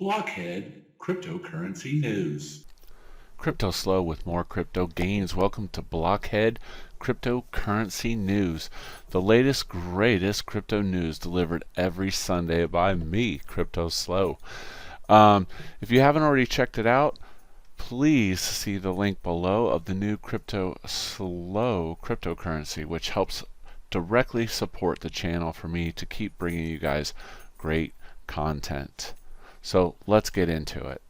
Blockhead Cryptocurrency News. CryptoSlo with more crypto gains. Welcome to Blockhead Cryptocurrency News, the latest, greatest crypto news delivered every Sunday by me, CryptoSlo. If you haven't already checked it out, please see the link below of the new CryptoSlo cryptocurrency, which helps directly support the channel for me to keep bringing you guys great content. So let's get into it.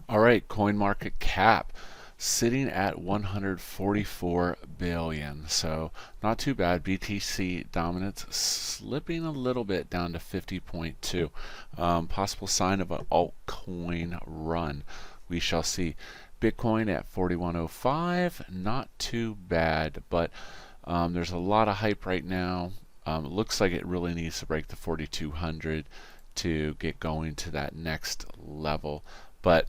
Alright, coin market cap sitting at 144 billion. So not too bad. BTC dominance slipping a little bit down to 50.2. Possible sign of an altcoin run. We shall see. Bitcoin at 4105, not too bad, but there's a lot of hype right now. It looks like it really needs to break the 4200 to get going to that next level. But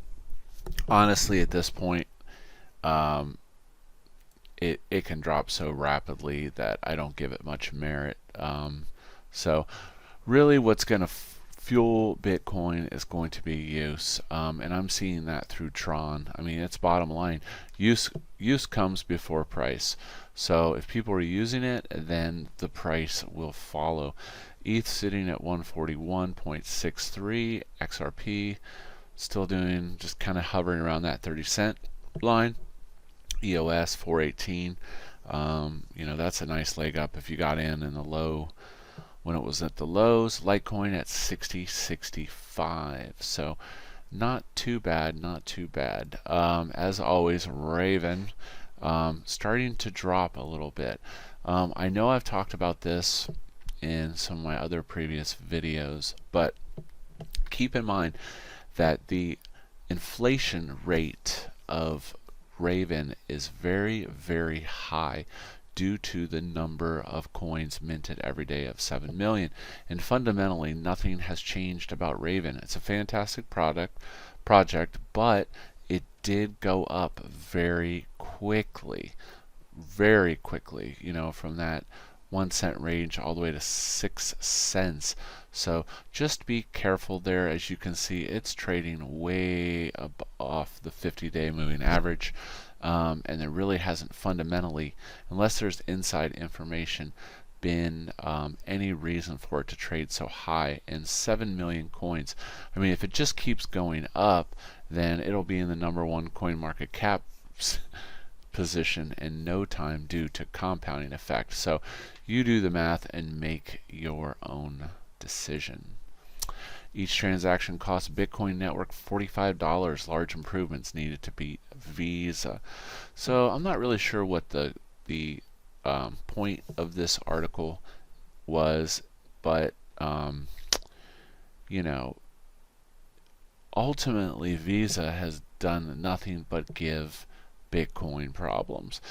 honestly, at this point, it can drop so rapidly that I don't give it much merit. So really what's going to fuel Bitcoin is going to be use, and I'm seeing that through Tron. I mean, it's bottom line. Use comes before price. So if people are using it, then the price will follow. ETH sitting at 141.63, XRP still doing, just kind of hovering around that 30-cent line. EOS 418. That's a nice leg up if you got in the low when it was at the lows. Litecoin at 60.65. So not too bad, not too bad. As always, Raven starting to drop a little bit. I know I've talked about this in some of my other previous videos, but keep in mind that the inflation rate of Raven is very, very high due to the number of coins minted every day of 7 million. And fundamentally, nothing has changed about Raven. It's a fantastic project, but it did go up very quickly, from that 1 cent range all the way to 6 cents. So just be careful there. As you can see, it's trading way up off the 50-day moving average, and there really hasn't fundamentally, unless there's inside information, been any reason for it to trade so high. And 7 million coins, I mean, if it just keeps going up, then it'll be in the #1 coin market cap position in no time due to compounding effect. So you do the math and make your own decision. Each transaction costs Bitcoin network $45. Large improvements needed to beat Visa. So I'm not really sure what the point of this article was, but ultimately Visa has done nothing but give Bitcoin problems.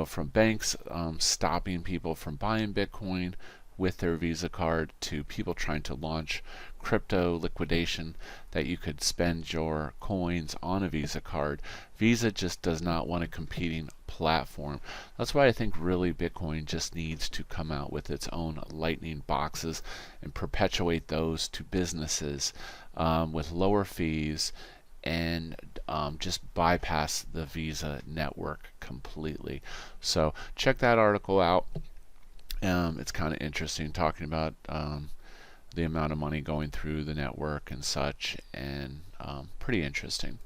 From banks stopping people from buying Bitcoin with their Visa card, to people trying to launch crypto liquidation that you could spend your coins on a Visa card. Visa just does not want a competing platform. That's why I think really Bitcoin just needs to come out with its own Lightning boxes and perpetuate those to businesses with lower fees, and just bypass the Visa network completely. So check that article out. It's kind of interesting, talking about the amount of money going through the network and such, and pretty interesting.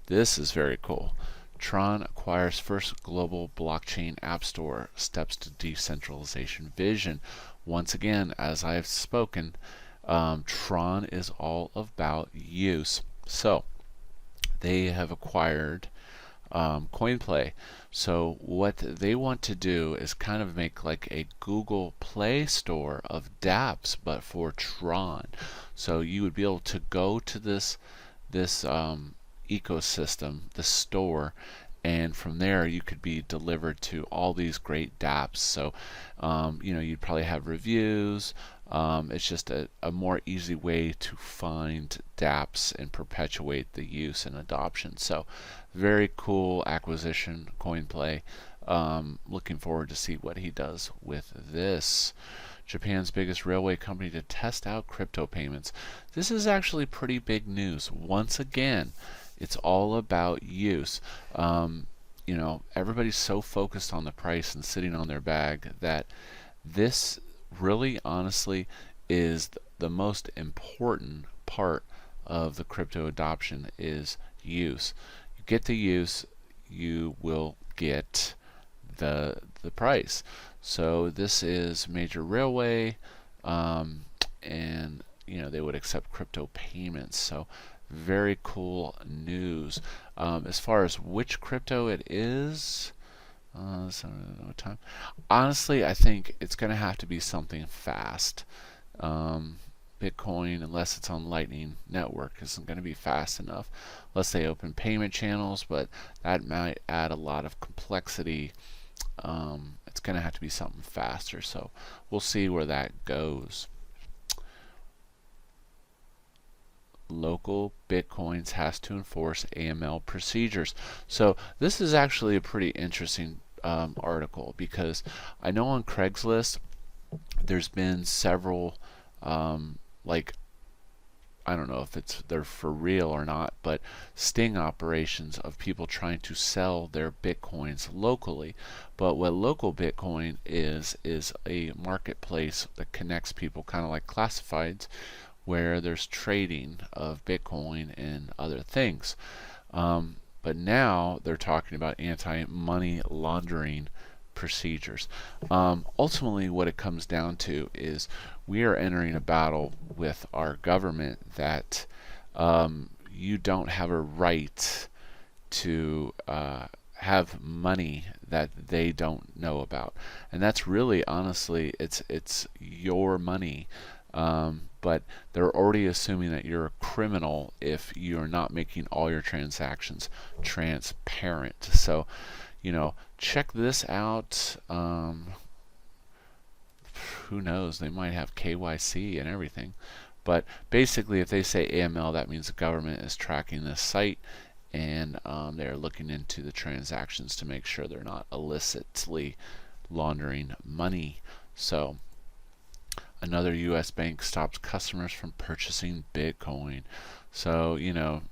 This is very cool. Tron acquires first global blockchain app store, steps to decentralization vision. Once again, as I have spoken, Tron is all about use. So they have acquired CoinPlay. So what they want to do is kind of make like a Google Play Store of dApps, but for Tron. So you would be able to go to this ecosystem, the store, and from there you could be delivered to all these great dApps. So you'd probably have reviews. It's just a more easy way to find dApps and perpetuate the use and adoption. So very cool acquisition, CoinPlay. Looking forward to see what he does with this. Japan's biggest railway company to test out crypto payments. This is actually pretty big news. Once again, it's all about use. You know, everybody's so focused on the price and sitting on their bag that this really honestly is the most important part of the crypto adoption is use. You get the use, you will get the price. So this is major railway, and you know they would accept crypto payments. So very cool news. As far as which crypto it is, no time. Honestly, I think it's going to have to be something fast. Bitcoin, unless it's on Lightning Network, isn't going to be fast enough unless they open payment channels, but that might add a lot of complexity. It's going to have to be something faster, so we'll see where that goes. LocalBitcoins has to enforce AML procedures. So this is actually a pretty interesting article, because I know on Craigslist there's been several like, I don't know if they're for real or not, but sting operations of people trying to sell their bitcoins locally. But what LocalBitcoin is a marketplace that connects people, kind of like classifieds, where there's trading of bitcoin and other things. But now they're talking about anti-money laundering procedures. Ultimately, what it comes down to is we are entering a battle with our government that you don't have a right to have money that they don't know about, and that's really honestly it's your money. But they're already assuming that you're a criminal if you're not making all your transactions transparent. So, you know, check this out. Who knows? They might have KYC and everything. But basically, if they say AML, that means the government is tracking this site, and they're looking into the transactions to make sure they're not illicitly laundering money. So, another U.S. bank stops customers from purchasing Bitcoin. So, you know,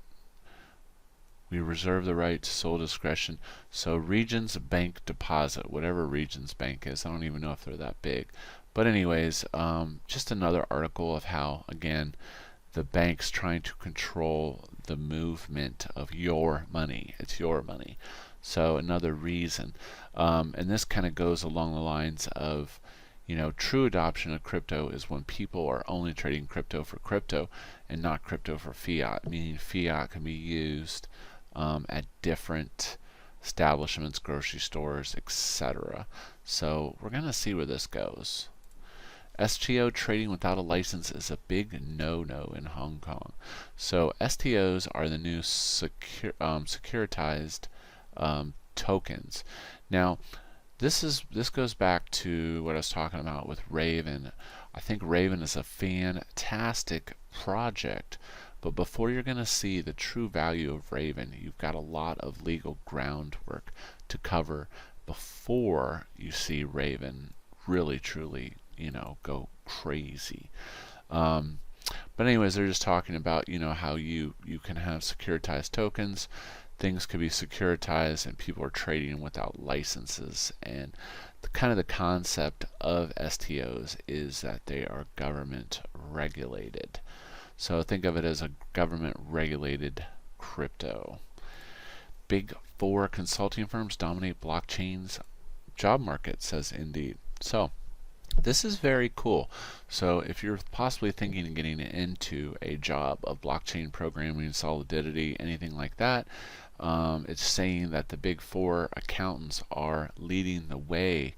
we reserve the right to sole discretion. So Regions Bank Deposit, whatever Regions Bank is, I don't even know if they're that big. But anyways, just another article of how, again, the bank's trying to control the movement of your money. It's your money. So another reason. And this kind of goes along the lines of, you know, true adoption of crypto is when people are only trading crypto for crypto and not crypto for fiat, meaning fiat can be used at different establishments, grocery stores, etc. So we're going to see where this goes. STO trading without a license is a big no-no in Hong Kong. So STOs are the new securitized tokens. Now, this goes back to what I was talking about with Raven. I think Raven is a fantastic project, but before you're going to see the true value of Raven, you've got a lot of legal groundwork to cover before you see Raven really truly, you know, go crazy. But anyways, they're just talking about, you know, how you can have securitized tokens. Things could be securitized and people are trading without licenses, and kind of the concept of STOs is that they are government regulated. So think of it as a government regulated crypto. Big four consulting firms dominate blockchain's job market, says Indeed. So this is very cool. So if you're possibly thinking of getting into a job of blockchain programming, solidity, anything like that, it's saying that the big four accountants are leading the way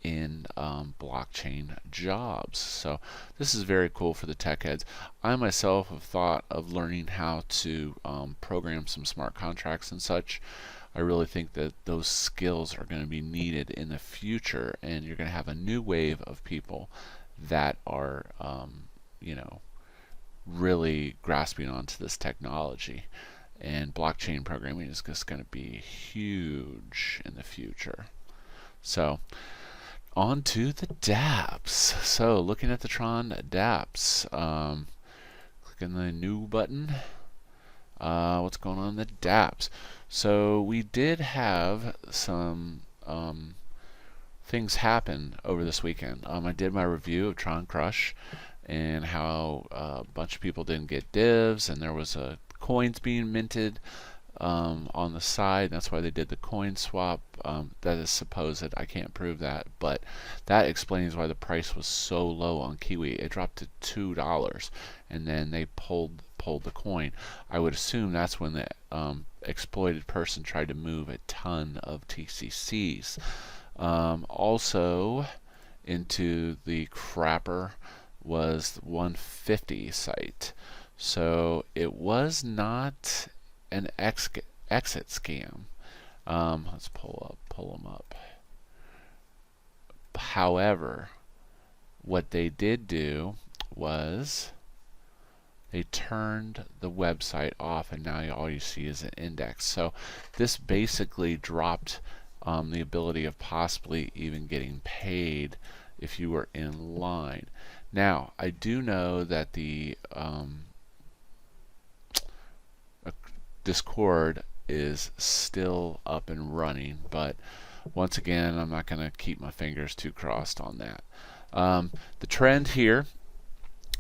in blockchain jobs. So this is very cool for the tech heads. I myself have thought of learning how to program some smart contracts and such. I really think that those skills are going to be needed in the future, and you're going to have a new wave of people that are you know, really grasping onto this technology, and blockchain programming is just going to be huge in the future. So on to the dApps. So looking at the Tron dApps, clicking the new button. What's going on in the dApps? So we did have some things happen over this weekend. I did my review of Troncrush and how a bunch of people didn't get divs, and there was coins being minted on the side. That's why they did the coin swap. That is supposed. I can't prove that, but that explains why the price was so low on Kiwi. It dropped to $2, and then they pulled the coin. I would assume that's when the exploited person tried to move a ton of TCCs. Also into the crapper was 150 site. So it was not an exit scam. Let's pull them up. However, what they did do was they turned the website off, and now all you see is an index. So this basically dropped the ability of possibly even getting paid if you were in line. Now, I do know that the Discord is still up and running, but once again, I'm not going to keep my fingers too crossed on that. The trend here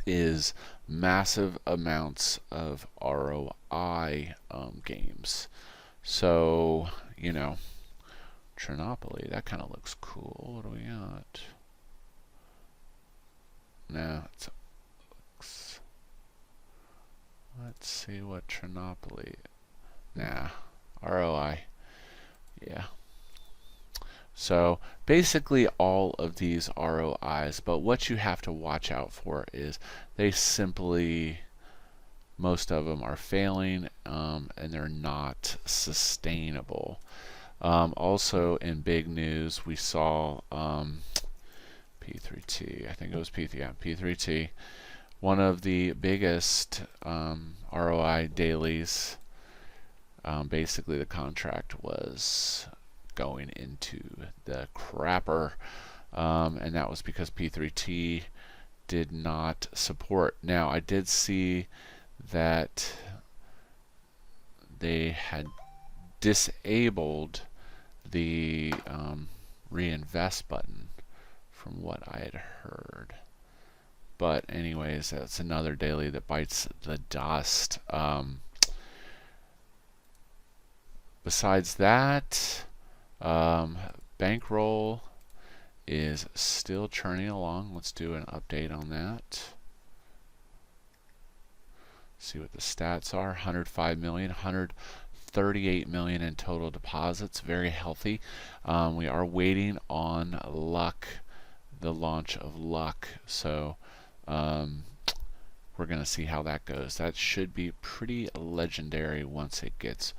is massive amounts of ROI games. So, you know, Tronopoly, that kind of looks cool. What do we got? No, let's see what Tronopoly. Nah, ROI. Yeah. So basically all of these ROIs, but what you have to watch out for is they simply, most of them are failing, and they're not sustainable. Also in big news, we saw P3T, I think it was P3T, one of the biggest ROI dailies. Basically the contract was going into the crapper, and that was because P3T did not support. Now, I did see that they had disabled the reinvest button from what I had heard. But anyways, that's another daily that bites the dust. Besides that, bankroll is still churning along. Let's do an update on that. See what the stats are. 105 million, 138 million in total deposits. Very healthy. We are waiting on luck, the launch of luck. So we're going to see how that goes. That should be pretty legendary once it gets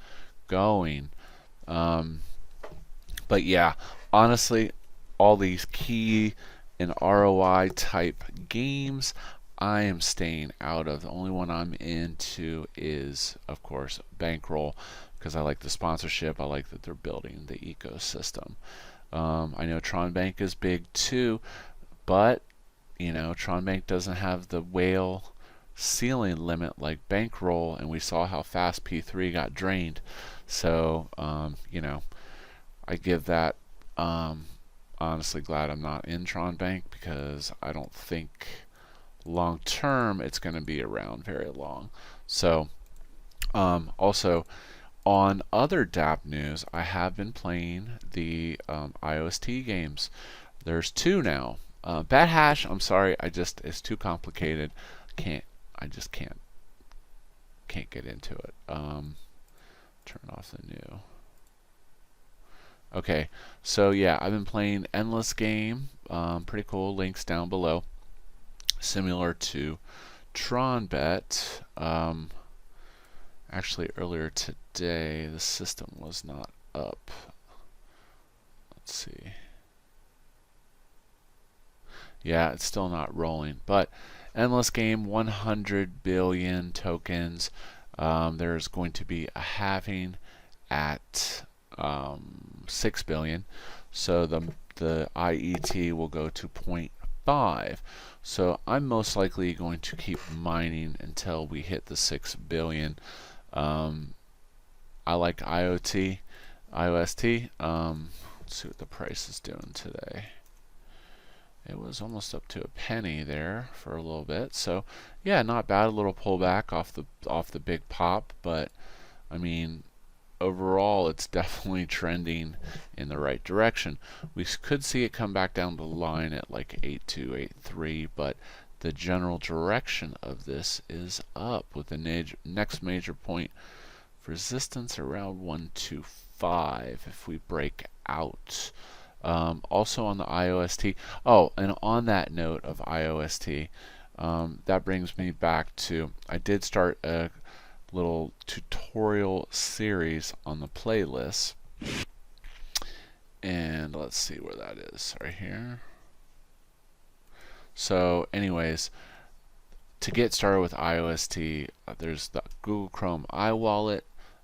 going. But yeah, honestly, all these key and ROI type games I am staying out of. The only one I'm into is, of course, bankroll, because I like the sponsorship. I like that they're building the ecosystem. I know Tron Bank is big too, but you know, Tron Bank doesn't have the whale ceiling limit like bankroll, and we saw how fast P3 got drained. So you know, I give that, honestly glad I'm not in Tron Bank, because I don't think long term it's going to be around very long. So also on other dApp news, I have been playing the IOST games. There's two now. Bad Hash, I'm sorry, it's too complicated. I just can't get into it. Turn off the new. Okay, so yeah, I've been playing Endless Game. Pretty cool. Links down below. Similar to Tron Bet. Actually, earlier today, the system was not up. Let's see. Yeah, it's still not rolling. But Endless Game, 100 billion tokens. There's going to be a halving at 6 billion. so the IET will go to 0.5. So I'm most likely going to keep mining until we hit the 6 billion. I like IoT, IOST. Let's see what the price is doing today. It was almost up to a penny there for a little bit. So yeah, not bad. A little pullback off the big pop, but I mean, overall it's definitely trending in the right direction. We could see it come back down the line at like 8.2, 8.3, but the general direction of this is up with the next major point of resistance around 125 if we break out. Also on the IOST. Oh, and on that note of IOST, that brings me back to, I did start a little tutorial series on the playlist, and let's see where that is, right here. So anyways, to get started with IOST, there's the Google Chrome iWallet,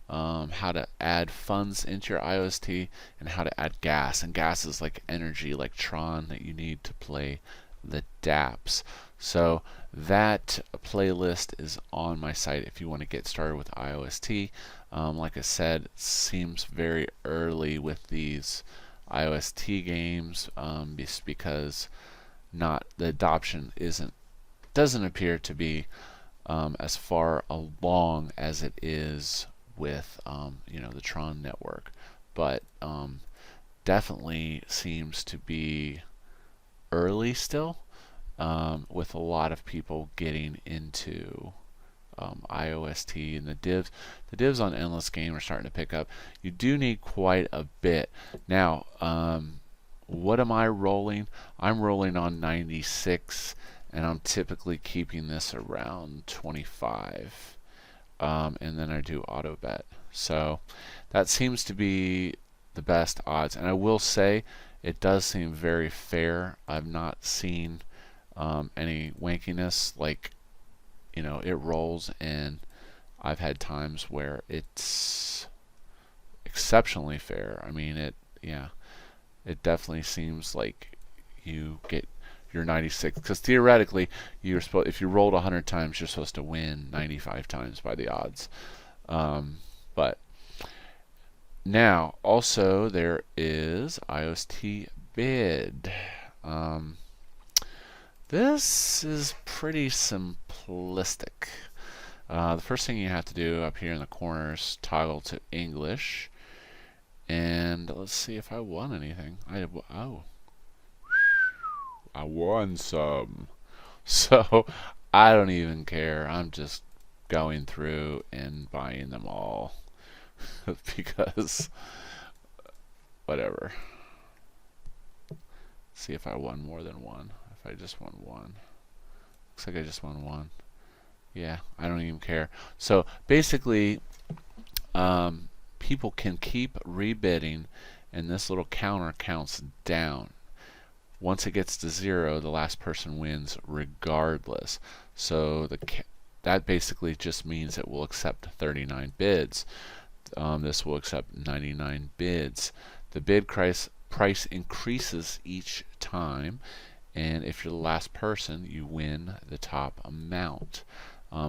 how to add funds into your IOST, and how to add gas. And gas is like energy, like Tron, that you need to play the dApps. So that playlist is on my site if you want to get started with IOST. Like I said, it seems very early with these IOST games, just because the adoption doesn't appear to be as far along as it is with the Tron network, but definitely seems to be early still, with a lot of people getting into IOST, and the divs on Endless Game are starting to pick up. You do need quite a bit. Now, what am I rolling? I'm rolling on 96, and I'm typically keeping this around 25. And then I do auto bet. So that seems to be the best odds. And I will say it does seem very fair. I've not seen any wankiness. Like, it rolls, and I've had times where it's exceptionally fair. I mean, it definitely seems like you get your 96, because theoretically if you rolled 100 times, you're supposed to win 95 times by the odds. But now also there is IOST Bid. This is pretty simplistic. The first thing you have to do up here in the corner is toggle to English, and let's see if I won anything. I won some. So I don't even care. I'm just going through and buying them all because whatever. See if I won more than one. If I just won one. Looks like I just won one. Yeah, I don't even care. So basically, people can keep rebidding, and this little counter counts down. Once it gets to 0, the last person wins regardless. So that basically just means it will accept 39 bids. This will accept 99 bids. The bid price increases each time, and if you're the last person, you win the top amount.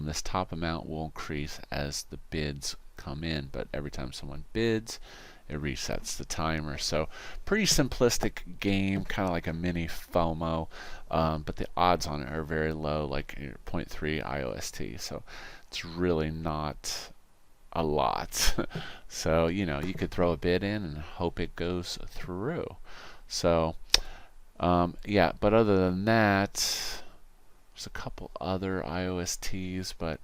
This top amount will increase as the bids come in, but every time someone bids, it resets the timer. So pretty simplistic game, kind of like a mini FOMO, but the odds on it are very low, like 0.3 IOST, so it's really not a lot. So you could throw a bid in and hope it goes through. So yeah, but other than that, there's a couple other IOSTs, but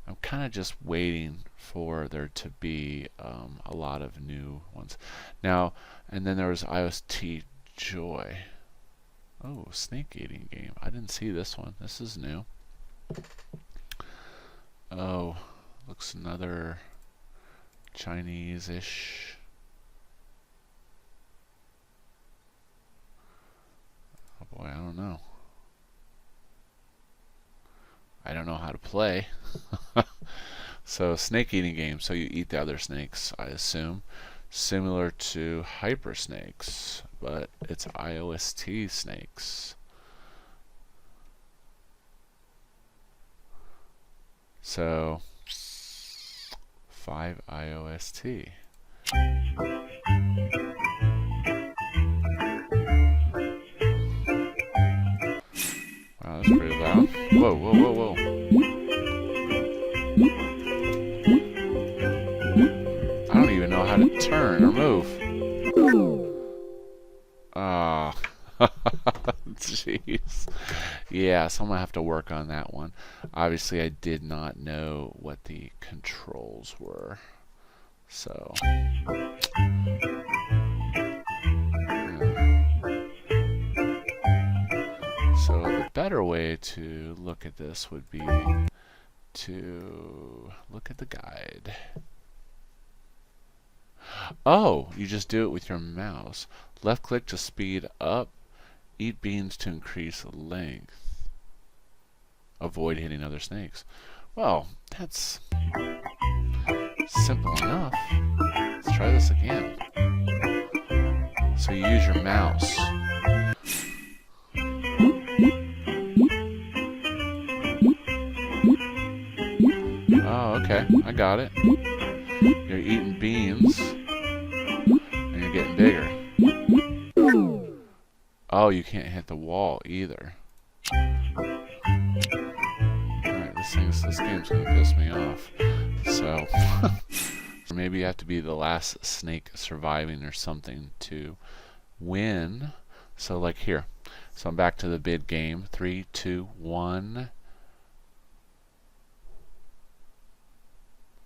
I'm kind of just waiting for there to be a lot of new ones. Now, and then there was IOST Joy. Oh, snake eating game. I didn't see this one. This is new. Oh, looks another Chinese-ish. Oh boy, I don't know. I don't know how to play. So snake eating game, so you eat the other snakes, I assume, similar to hypersnakes, but it's IOST snakes. So 5 IOST. Wow, that's pretty loud. Whoa, whoa, whoa, whoa. I don't even know how to turn or move. Ah, jeez. Yeah, so I'm gonna have to work on that one. Obviously, I did not know what the controls were. So, so the better way to look at this would be to look at the guide. Oh, you just do it with your mouse. Left click to speed up. Eat beans to increase length. Avoid hitting other snakes. Well, that's simple enough. Let's try this again. So you use your mouse. Oh, okay. I got it. You're eating beans. And you're getting bigger. Oh, you can't hit the wall either. Alright, this game's gonna piss me off. So, maybe you have to be the last snake surviving or something to win. So, like here. So, I'm back to the bid game. 3, 2, 1.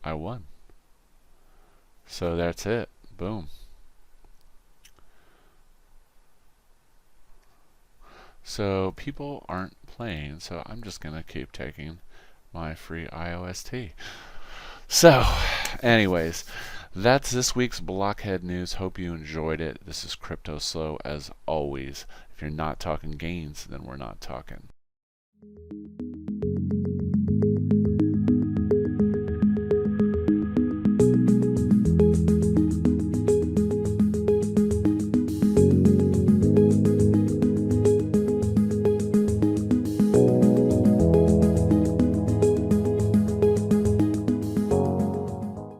I won. So, that's it. Boom. So people aren't playing, so I'm just going to keep taking my free IOST. So, anyways, that's this week's Blockhead News. Hope you enjoyed it. This is CryptoSlo as always. If you're not talking gains, then we're not talking.